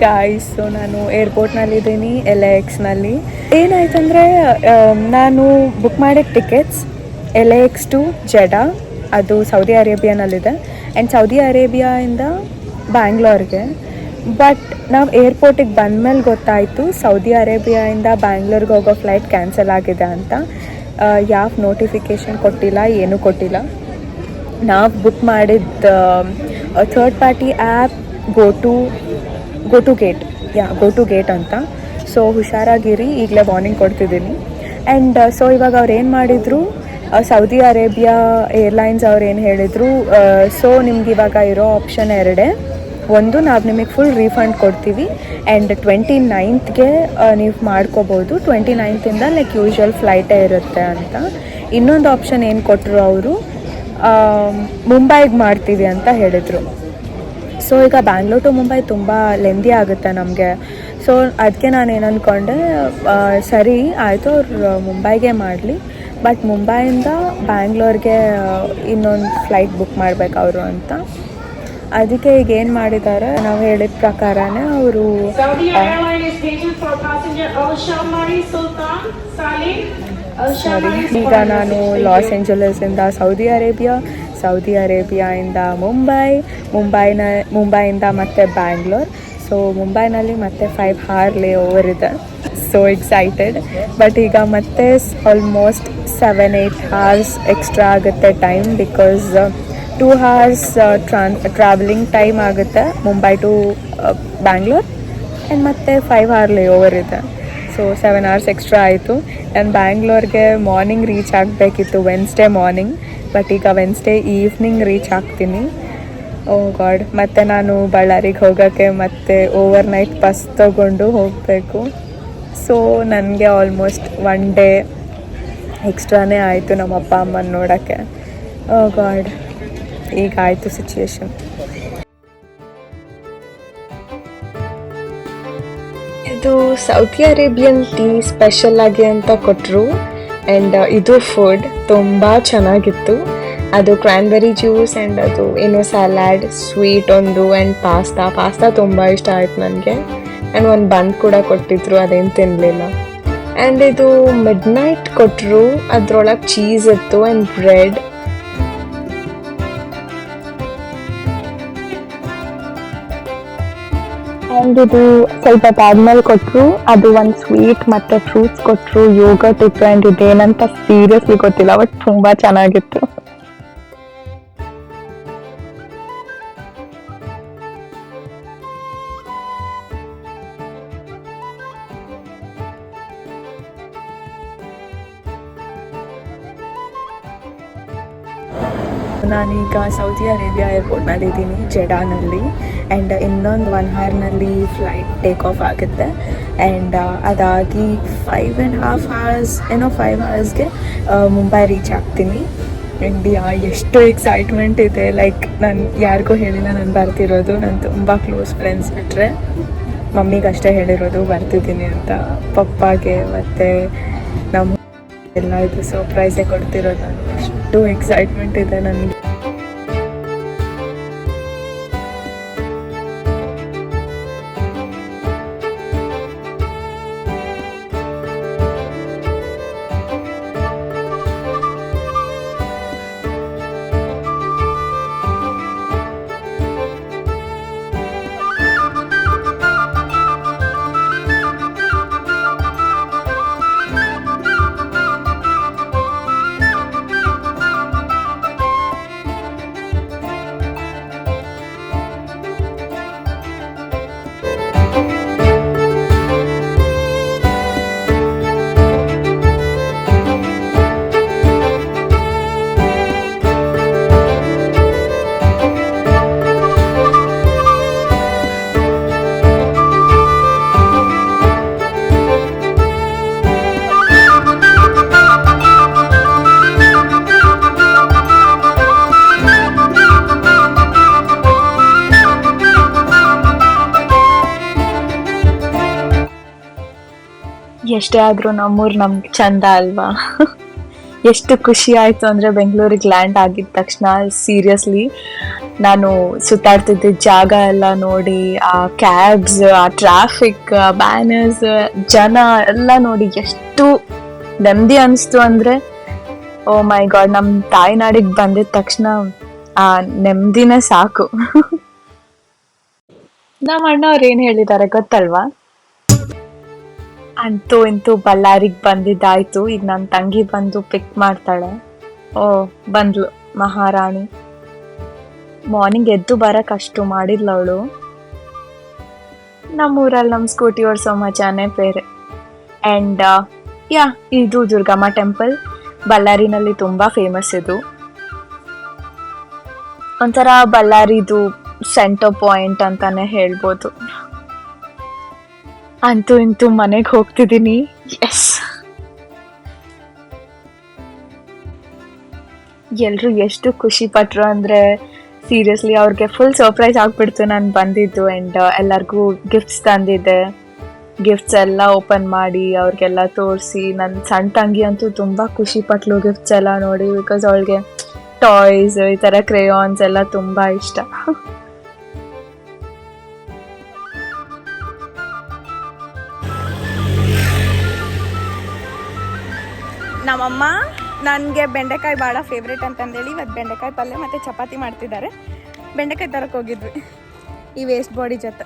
Guys, so ನಾನು ಏರ್ಪೋರ್ಟ್ನಲ್ಲಿದ್ದೀನಿ, LAX-ನಲ್ಲಿ. ಏನಾಯ್ತಂದರೆ ನಾನು book ಮಾಡಿದ ಟಿಕೆಟ್ಸ್ LAX ಟು ಜೆಡಾ, ಅದು ಸೌದಿ ಅರೇಬಿಯಾನಲ್ಲಿದೆ, ಆ್ಯಂಡ್ ಸೌದಿ ಅರೇಬಿಯಾಯಿಂದ ಬ್ಯಾಂಗ್ಳೂರ್ಗೆ. ಬಟ್ ನಾವು ಏರ್ಪೋರ್ಟಿಗೆ ಬಂದಮೇಲೆ ಗೊತ್ತಾಯಿತು ಸೌದಿ ಅರೇಬಿಯಾಯಿಂದ ಬ್ಯಾಂಗ್ಳೂರ್ಗೆ ಹೋಗೋ ಫ್ಲೈಟ್ ಕ್ಯಾನ್ಸಲ್ ಆಗಿದೆ ಅಂತ. ಯಾವ ನೋಟಿಫಿಕೇಷನ್ ಕೊಟ್ಟಿಲ್ಲ, ಏನೂ ಕೊಟ್ಟಿಲ್ಲ. ನಾವು ಬುಕ್ ಮಾಡಿದ್ದ third party app go to gate ಅಂತ. ಸೊ ಹುಷಾರಾಗಿರಿ, ಈಗಲೇ ವಾರ್ನಿಂಗ್ ಕೊಡ್ತಿದ್ದೀನಿ. ಆ್ಯಂಡ್ ಸೊ ಇವಾಗ ಅವ್ರು ಏನು ಮಾಡಿದರು, ಸೌದಿ ಅರೇಬಿಯಾ ಏರ್ಲೈನ್ಸ್ ಅವ್ರು ಏನು ಹೇಳಿದರು, ಸೊ ನಿಮ್ಗೆ ಇವಾಗ ಇರೋ ಆಪ್ಷನ್ ಎರಡೇ. ಒಂದು, ನಾವು ನಿಮಗೆ ಫುಲ್ ರೀಫಂಡ್ ಕೊಡ್ತೀವಿ ಆ್ಯಂಡ್ 29th ನೀವು ಮಾಡ್ಕೋಬೋದು, 29th ಲೈಕ್ ಯೂಶ್ವಲ್ ಫ್ಲೈಟೇ ಇರುತ್ತೆ ಅಂತ. ಇನ್ನೊಂದು ಆಪ್ಷನ್ ಏನು ಕೊಟ್ಟರು ಅವರು, ಮುಂಬೈಗೆ ಮಾಡ್ತೀವಿ ಅಂತ ಹೇಳಿದರು. ಸೊ ಈಗ ಬ್ಯಾಂಗ್ಳೂರ್ ಟು ಮುಂಬೈ ತುಂಬ ಲೆಂದಿ ಆಗುತ್ತೆ ನಮಗೆ. ಸೊ ಅದಕ್ಕೆ ನಾನು ಏನು ಅಂದ್ಕೊಂಡೆ, ಸರಿ ಆಯಿತು ಅವ್ರು ಮುಂಬೈಗೆ ಮಾಡಲಿ, ಬಟ್ ಮುಂಬೈಯಿಂದ ಬ್ಯಾಂಗ್ಳೂರ್ಗೆ ಇನ್ನೊಂದು ಫ್ಲೈಟ್ ಬುಕ್ ಮಾಡಬೇಕು ಅವರು ಅಂತ. ಅದಕ್ಕೆ ಈಗ ಏನು ಮಾಡಿದ್ದಾರೆ, ನಾವು ಹೇಳಿದ ಪ್ರಕಾರನೇ ಅವರು ಸರಿ. ಈಗ ನಾನು ಲಾಸ್ ಏಂಜಲೀಸಿಂದ ಸೌದಿ ಅರೇಬಿಯಾಯಿಂದ ಮುಂಬೈಯಿಂದ ಮತ್ತೆ ಬ್ಯಾಂಗ್ಳೂರ್. ಸೊ ಮುಂಬೈನಲ್ಲಿ ಮತ್ತೆ 5 hour ಲೇ ಓವರ್ ಇದೆ. So excited. ಬಟ್ ಈಗ ಮತ್ತೆ ಆಲ್ಮೋಸ್ಟ್ 7-8 hours ಎಕ್ಸ್ಟ್ರಾ ಆಗುತ್ತೆ time, because 2 hours travelling time ಆಗುತ್ತೆ ಮುಂಬೈ ಟು ಬ್ಯಾಂಗ್ಳೂರ್, ಆ್ಯಂಡ್ ಮತ್ತೆ 5 hour ಲೇ ಓವರ್ ಇದೆ. ಸೊ 7 hours ಎಕ್ಸ್ಟ್ರಾ ಆಯಿತು. ನಾನು ಬ್ಯಾಂಗ್ಳೂರ್ಗೆ ಮಾರ್ನಿಂಗ್ ರೀಚ್ ಆಗಬೇಕಿತ್ತು, ವೆನ್ಸ್ಡೇ ಮಾರ್ನಿಂಗ್, ಬಟ್ ಈಗ ವೆನ್ಸ್ಡೇ ಈವ್ನಿಂಗ್ ರೀಚ್ ಆಗ್ತೀನಿ. ಓ ಗಾಡ್. ಮತ್ತು ನಾನು ಬಳ್ಳಾರಿಗೆ ಹೋಗೋಕ್ಕೆ ಮತ್ತೆ ಓವರ್ ನೈಟ್ ಬಸ್ ತೊಗೊಂಡು ಹೋಗಬೇಕು. ಸೊ ನನಗೆ ಆಲ್ಮೋಸ್ಟ್ 1 day ಎಕ್ಸ್ಟ್ರಾನೇ ಆಯಿತು ನಮ್ಮ ಅಪ್ಪ ಅಮ್ಮನ ನೋಡೋಕ್ಕೆ. ಓ ಗಾಡ್, ಈಗ ಆಯಿತು ಸಿಚುವೇಶನ್. ಇದು ಸೌದಿ ಅರೇಬಿಯನ್ ಟೀ ಸ್ಪೆಷಲ್ ಆಗಿ ಅಂತ ಕೊಟ್ಟರು, ಆ್ಯಂಡ್ ಇದು ಫುಡ್ ತುಂಬ ಚೆನ್ನಾಗಿತ್ತು. ಅದು ಕ್ರ್ಯಾನ್ಬೆರಿ ಜ್ಯೂಸ್ ಆ್ಯಂಡ್ ಅದು ಏನೋ ಸಲಾಡ್, ಸ್ವೀಟ್ ಒಂದು, ಆ್ಯಂಡ್ ಪಾಸ್ತಾ ತುಂಬ ಇಷ್ಟ ಆಯ್ತು ನನಗೆ. ಆ್ಯಂಡ್ ಒಂದು ಬನ್ ಕೂಡ ಕೊಟ್ಟಿದ್ರು, ಅದೇನು ತಿನ್ನಲಿಲ್ಲ. ಆ್ಯಂಡ್ ಇದು ಮಿಡ್ ನೈಟ್ ಕೊಟ್ಟರು, ಅದರೊಳಗೆ ಚೀಸ್ ಇತ್ತು ಆ್ಯಂಡ್ ಬ್ರೆಡ್. ಆ್ಯಂಡ್ ಇದು ಸ್ವಲ್ಪ ಆದ್ಮೇಲೆ ಕೊಟ್ಟರು, ಅದು ಒಂದು ಸ್ವೀಟ್ ಮತ್ತು ಫ್ರೂಟ್ಸ್ ಕೊಟ್ಟರು, ಯೋಗರ್ಟ್ ಇತ್ತು, ಆ್ಯಂಡ್ ಇದೇನಂತ ಸೀರಿಯಸ್ಲಿ ಗೊತ್ತಿಲ್ಲ, ಬಟ್ ತುಂಬ ಚೆನ್ನಾಗಿತ್ತು. ನಾನೀಗ ಸೌದಿ ಅರೇಬಿಯಾ ಏರ್ಪೋರ್ಟ್ನಲ್ಲಿದ್ದೀನಿ, ಜೆಡಾನಲ್ಲಿ. ಆ್ಯಂಡ್ ಇನ್ನೊಂದು 1 hourನಲ್ಲಿ ಫ್ಲೈಟ್ ಟೇಕ್ ಆಫ್ ಆಗುತ್ತೆ. ಆ್ಯಂಡ್ ಅದಾಗಿ 5.5 hours 5 hoursಗೆ ಮುಂಬೈ ರೀಚ್ ಆಗ್ತೀನಿ. ಇಂಡಿಯಾ ಎಷ್ಟು ಎಕ್ಸೈಟ್ಮೆಂಟ್ ಇದೆ, ಲೈಕ್ ನಾನು ಯಾರಿಗೂ ಹೇಳಿಲ್ಲ ನಾನು ಬರ್ತಿರೋದು. ನಾನು ತುಂಬ ಕ್ಲೋಸ್ ಫ್ರೆಂಡ್ಸ್ ಬಿಟ್ಟರೆ ಮಮ್ಮಿಗೆ ಅಷ್ಟೇ ಹೇಳಿರೋದು ಬರ್ತಿದ್ದೀನಿ ಅಂತ. ಪಪ್ಪಾಗೆ ಮತ್ತು ನಮ್ಮ ಎಲ್ಲ ಇದು ಸರ್ಪ್ರೈಸೇ ಕೊಡ್ತಿರೋದು. ನಾನು ಅಷ್ಟು ಎಕ್ಸೈಟ್ಮೆಂಟ್ ಇದೆ ನನಗೆ. ಎಷ್ಟೇ ಆದರೂ ನಮ್ಮೂರು ನಮ್ಗೆ ಚಂದ ಅಲ್ವಾ. ಎಷ್ಟು ಖುಷಿ ಆಯಿತು ಅಂದರೆ ಬೆಂಗಳೂರಿಗೆ ಲ್ಯಾಂಡ್ ಆಗಿದ ತಕ್ಷಣ, ಸೀರಿಯಸ್ಲಿ ನಾನು ಸುತ್ತಾಡ್ತಿದ್ದ ಜಾಗ ಎಲ್ಲ ನೋಡಿ, ಆ ಕ್ಯಾಬ್ಸ್, ಆ ಟ್ರಾಫಿಕ್, ಆ ಬ್ಯಾನರ್ಸ್, ಜನ ಎಲ್ಲ ನೋಡಿ ಎಷ್ಟು ನೆಮ್ಮದಿ ಅನಿಸ್ತು ಅಂದರೆ, ಓ ಮೈ ಗಾಡ್, ನಮ್ಮ ತಾಯ್ನಾಡಿಗೆ ಬಂದಿದ ತಕ್ಷಣ ಆ ನೆಮ್ಮದಿನೇ ಸಾಕು. ನಮ್ಮ ಅಣ್ಣವ್ರು ಏನು ಹೇಳಿದ್ದಾರೆ ಗೊತ್ತಲ್ವಾ? ಅಂತೂ ಇಂತೂ ಬಳ್ಳಾರಿಗೆ ಬಂದಿದ್ದಾಯ್ತು, ಈಗ ನನ್ನ ತಂಗಿ ಬಂದು ಪಿಕ್ ಮಾಡ್ತಾಳೆ. ಓ ಬಂದ್ಲು ಮಹಾರಾಣಿ. ಮಾರ್ನಿಂಗ್ ಎದ್ದು ಬರಕ್ಕೆ ಅಷ್ಟು ಮಾಡಿದ್ಲು ಅವಳು. ನಮ್ಮೂರಲ್ಲಿ ನಮ್ಮ ಸ್ಕೂಟಿ ಓಡಿಸೋ ಮಜಾನೇ ಬೇರೆ. ಆ್ಯಂಡ್ ಯಾ, ಇದು ದುರ್ಗಮ್ಮ ಟೆಂಪಲ್ ಬಳ್ಳಾರಿನಲ್ಲಿ ತುಂಬ ಫೇಮಸ್. ಇದು ಒಂಥರ ಬಳ್ಳಾರಿದು ಸೆಂಟರ್ ಪಾಯಿಂಟ್ ಅಂತಾನೆ ಹೇಳ್ಬೋದು. ಅಂತೂ ಇಂತೂ ಮನೆಗೆ ಹೋಗ್ತಿದ್ದೀನಿ. ಎಸ್, ಎಲ್ರು ಎಷ್ಟು ಖುಷಿ ಪಟ್ರು ಅಂದರೆ ಸೀರಿಯಸ್ಲಿ ಅವ್ರಿಗೆ ಫುಲ್ ಸರ್ಪ್ರೈಸ್ ಆಗ್ಬಿಡ್ತು ನಾನು ಬಂದಿದ್ದು. ಆ್ಯಂಡ್ ಎಲ್ಲರಿಗೂ ಗಿಫ್ಟ್ಸ್ ತಂದಿದ್ದೆ. ಗಿಫ್ಟ್ಸ್ ಎಲ್ಲ ಓಪನ್ ಮಾಡಿ ಅವ್ರಿಗೆಲ್ಲ ತೋರಿಸಿ, ನನ್ನ ಸಣ್ಣ ತಂಗಿ ಅಂತೂ ತುಂಬ ಖುಷಿ ಪಟ್ಲು ಗಿಫ್ಟ್ಸ್ ಎಲ್ಲ ನೋಡಿ. ಬಿಕಾಸ್ ಅವಳಿಗೆ ಟಾಯ್ಸ್, ಈ ಥರ ಕ್ರೇಯಾನ್ಸ್ ಎಲ್ಲ ತುಂಬ ಇಷ್ಟ. ನಮ್ಮಮ್ಮ ನನಗೆ ಬೆಂಡೆಕಾಯಿ ಭಾಳ ಫೇವ್ರೇಟ್ ಅಂತಂದೇಳಿ ಇವತ್ತು ಬೆಂಡೆಕಾಯಿ ಪಲ್ಯ ಮತ್ತು ಚಪಾತಿ ಮಾಡ್ತಿದ್ದಾರೆ. ಬೆಂಡೆಕಾಯಿ ತರಕ್ಕೆ ಹೋಗಿದ್ವಿ ಈ ವೇಸ್ಟ್ ಬಾಡಿ ಜೊತೆ.